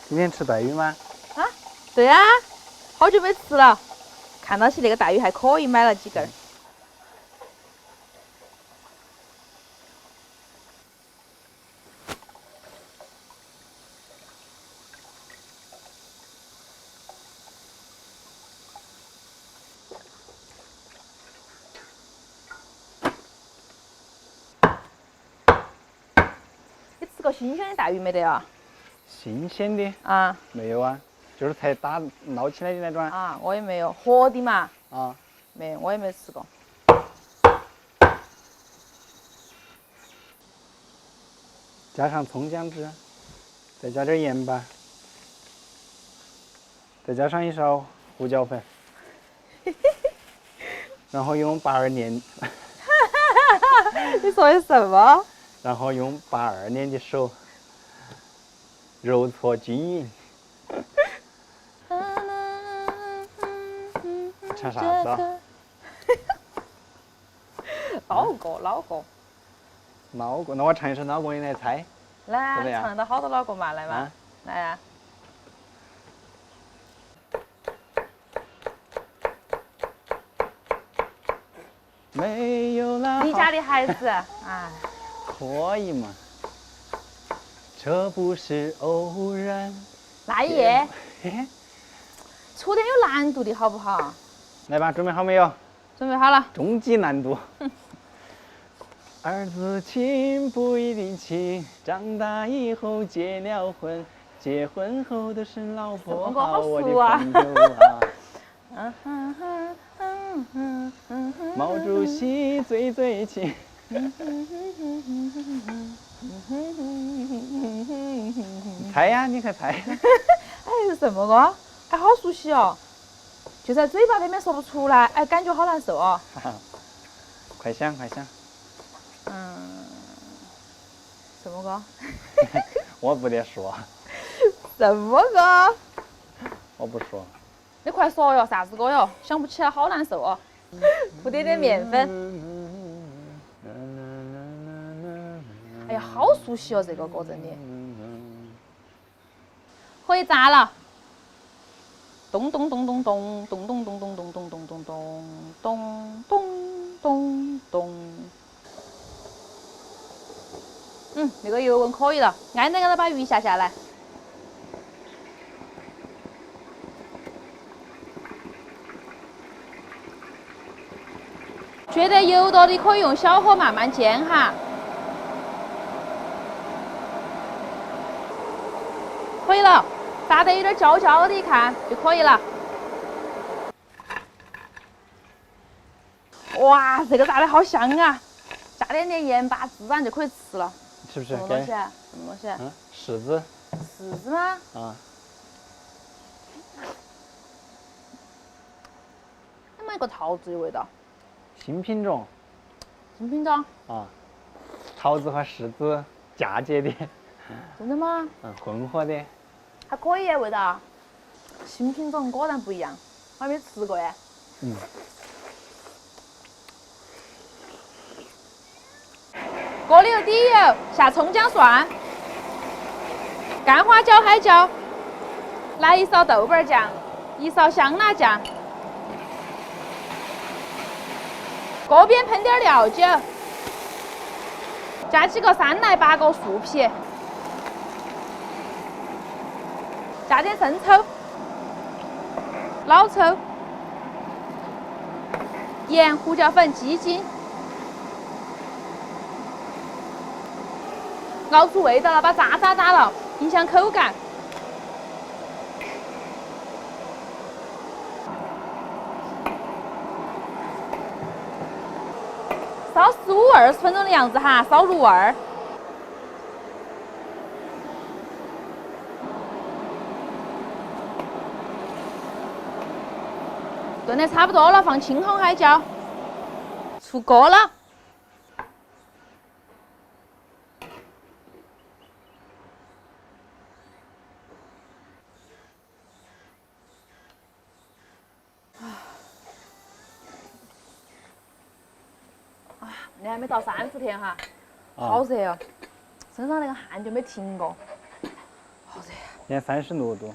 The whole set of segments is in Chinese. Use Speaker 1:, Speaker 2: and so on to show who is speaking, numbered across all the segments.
Speaker 1: 今天吃带鱼吗？
Speaker 2: 啊，对啊，好久没吃了。看到起那个带鱼还可以，买了几根。你吃过新鲜的带鱼没得啊？
Speaker 1: 新鲜的
Speaker 2: 啊
Speaker 1: 没有啊，就是才捞起来的那种啊。
Speaker 2: 啊，我也没有，活的嘛。
Speaker 1: 啊，
Speaker 2: 没有，我也没吃过。
Speaker 1: 加上葱姜汁，再加点盐巴，再加上一勺胡椒粉，然后用82年，
Speaker 2: 你说的什么？
Speaker 1: 然后用82年的手揉搓均匀。唱啥子啊？
Speaker 2: 老歌，老歌。
Speaker 1: 老歌，那我唱一首老歌，你来猜。
Speaker 2: 来啊，
Speaker 1: 怎么样
Speaker 2: 唱到好多老歌嘛，来嘛，
Speaker 1: 啊
Speaker 2: 来啊。
Speaker 1: 没有了。
Speaker 2: 你家的孩子，哎，
Speaker 1: 可以嘛？这不是偶然。
Speaker 2: 那也
Speaker 1: 嘿嘿，
Speaker 2: 出点有难度的好不好？
Speaker 1: 来吧，准备好没有？
Speaker 2: 准备好了。
Speaker 1: 终极难度。儿子亲不一定亲，长大以后结了婚，结婚后都是老婆好，我的朋友啊。毛主席最最亲。猜呀，你快猜。
Speaker 2: 哎，是什么歌？哎，好熟悉哦，就在嘴巴边边说不出来，哎，感觉好难受哦。
Speaker 1: 快想快想。
Speaker 2: 什么歌？
Speaker 1: 我不得说。
Speaker 2: 什么歌？
Speaker 1: 我不说。
Speaker 2: 你快说哟，啥子歌哟？想不起来，好难受哦。铺点面粉。哎呀，好熟悉哦，这个歌真的。可以炸了。咚咚咚咚咚咚咚咚咚咚咚咚咚咚咚咚咚咚。那个油温可以了，挨着挨着把鱼下来。觉得油多的可以用小火慢慢煎哈。可以了，炸得有点焦焦的，一看就可以了。哇，这个炸得好香啊！加点盐巴，自然就可以吃了。
Speaker 1: 是不是？
Speaker 2: 什么东西？什么东西？
Speaker 1: 柿子。
Speaker 2: 柿子吗？
Speaker 1: 啊。
Speaker 2: 怎么一个桃子的味道？
Speaker 1: 新品种。
Speaker 2: 新品种？
Speaker 1: 啊，桃子和柿子嫁接的。
Speaker 2: 真的吗？
Speaker 1: 混合的。
Speaker 2: 还可以，味道。新品种果然不一样，我还没吃过耶。锅里有底油，下葱姜蒜，干花椒、海椒，来一勺豆瓣酱，一勺香辣酱，锅边喷点料酒，加几个3来8个树皮，加点生抽、老抽、盐、胡椒粉、鸡精。熬出味道了，把渣渣打了，影响口感。烧15-20分钟的样子哈，烧入味儿。炖得差不多了，放青红海椒，出锅了。你还没到30天哈，好热哦。身上那个汗就没停过。好热。
Speaker 1: 现在36度。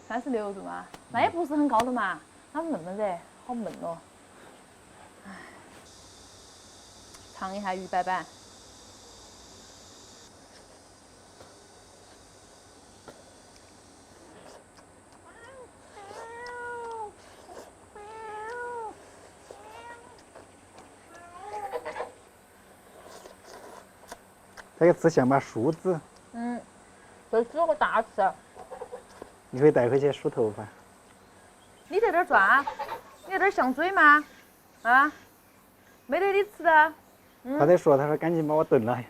Speaker 2: 36度嘛，那也不是很高的嘛，哪能那么热？好闷哦。唉，尝一下鱼板板。
Speaker 1: 这个吃像把梳子，
Speaker 2: 这是个大刺。
Speaker 1: 你可以带回去梳头发。
Speaker 2: 你在这儿转，你在这儿想追吗？啊？没得你吃的。
Speaker 1: 他在说，他说赶紧把我炖了，
Speaker 2: 你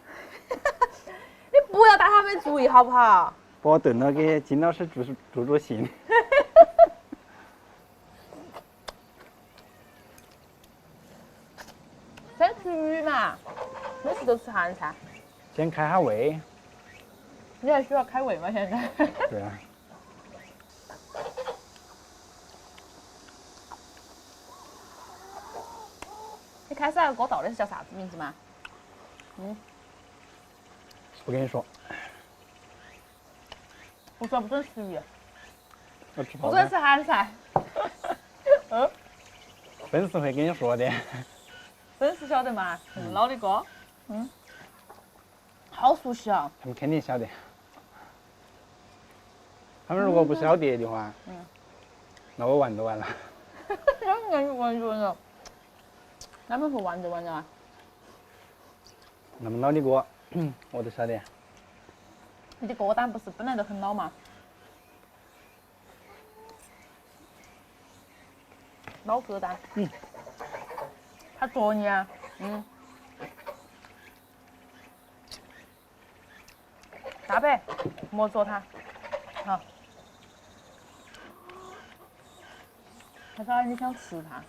Speaker 2: 不要打他们主意好不好？
Speaker 1: 把我炖了给金老师助兴。
Speaker 2: 先吃鱼嘛，每次都吃韩菜。
Speaker 1: 先开下胃。
Speaker 2: 你还需要开胃吗？现在？
Speaker 1: 对啊。
Speaker 2: 你开始那个歌到底是叫啥子名字嘛？
Speaker 1: 不跟你说，
Speaker 2: 我说不准吃鱼，
Speaker 1: 我吃
Speaker 2: 不准
Speaker 1: 泡饭。
Speaker 2: 吃韩菜。
Speaker 1: 粉丝会跟你说的。
Speaker 2: 粉丝晓得嘛？很老的歌。好熟悉啊！
Speaker 1: 他们肯定晓得。他们如果不晓得的话，那我玩都完了。
Speaker 2: 玩了。他们会玩着玩着啊。
Speaker 1: 那么老的歌，我都晓得。
Speaker 2: 你的歌单不是本来就很老吗？老歌单。他捉你啊。大白，莫捉他。好。他说你想吃它。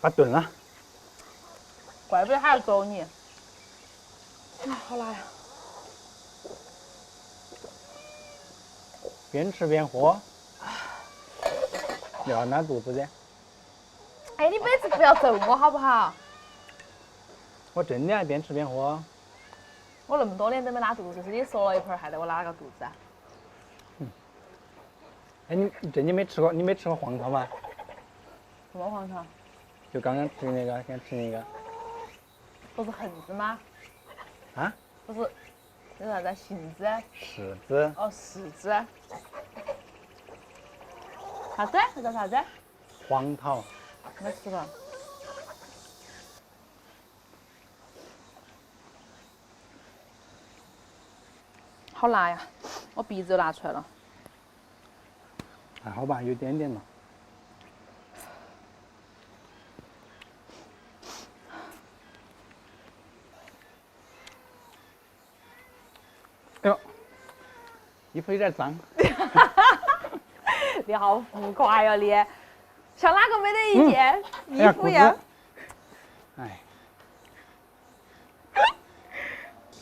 Speaker 1: 把炖了。
Speaker 2: 怪不得他要捉你。好辣呀！
Speaker 1: 边吃边喝，要拉肚子的。
Speaker 2: 哎，你每次不要揍我好不好？
Speaker 1: 我真的边吃边喝。
Speaker 2: 我那么多年都没拉肚子，是你说了一盆害得我拉了个肚子啊！
Speaker 1: 哎，你没吃过黄桃吗？
Speaker 2: 什么黄桃？
Speaker 1: 就刚刚吃的那个，先吃那个。
Speaker 2: 不是横子吗？
Speaker 1: 啊？
Speaker 2: 不是，那啥子？杏子？
Speaker 1: 柿子。
Speaker 2: 哦，柿子。啥子？那叫啥子？
Speaker 1: 黄桃。
Speaker 2: 没吃过。好辣呀！我鼻子都辣出来了。
Speaker 1: 还好吧，有点点了。哎呦，衣服有点脏。
Speaker 2: 你好浮夸呀你！像哪个没得一件衣服一样？
Speaker 1: 哎。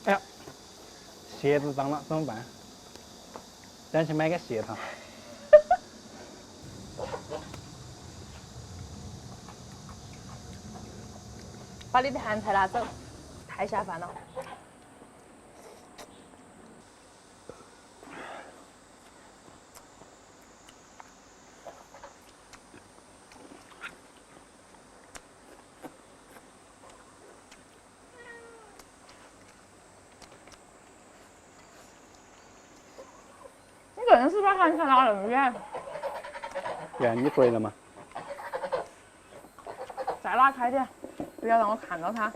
Speaker 1: 哎呀，鞋子脏了怎么办？咱去买个鞋套。
Speaker 2: 把你的韩菜拿走，太下饭了。你个人是把韩菜拿那么远？
Speaker 1: 对啊，你说的嘛。
Speaker 2: 再拉开点，不要让我看到它。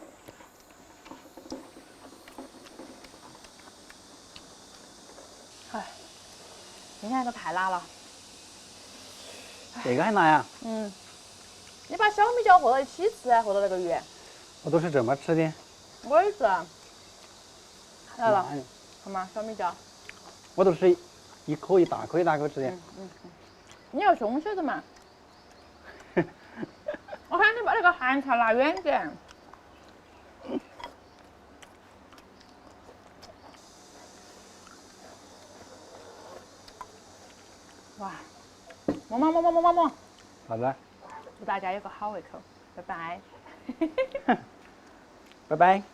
Speaker 2: 哎，今天这个太辣了。
Speaker 1: 这个还辣呀？
Speaker 2: 你把小米椒和到一起吃，和到那个鱼。
Speaker 1: 我都是这么吃的。
Speaker 2: 我也是。来了，看嘛，小米椒。
Speaker 1: 我都是一口一大口一大口吃的。
Speaker 2: 你要凶些子嘛。我喊你把那个韩菜拿远点。哇，么。
Speaker 1: 啥子？
Speaker 2: 祝大家有个好胃口，拜拜。
Speaker 1: 拜拜。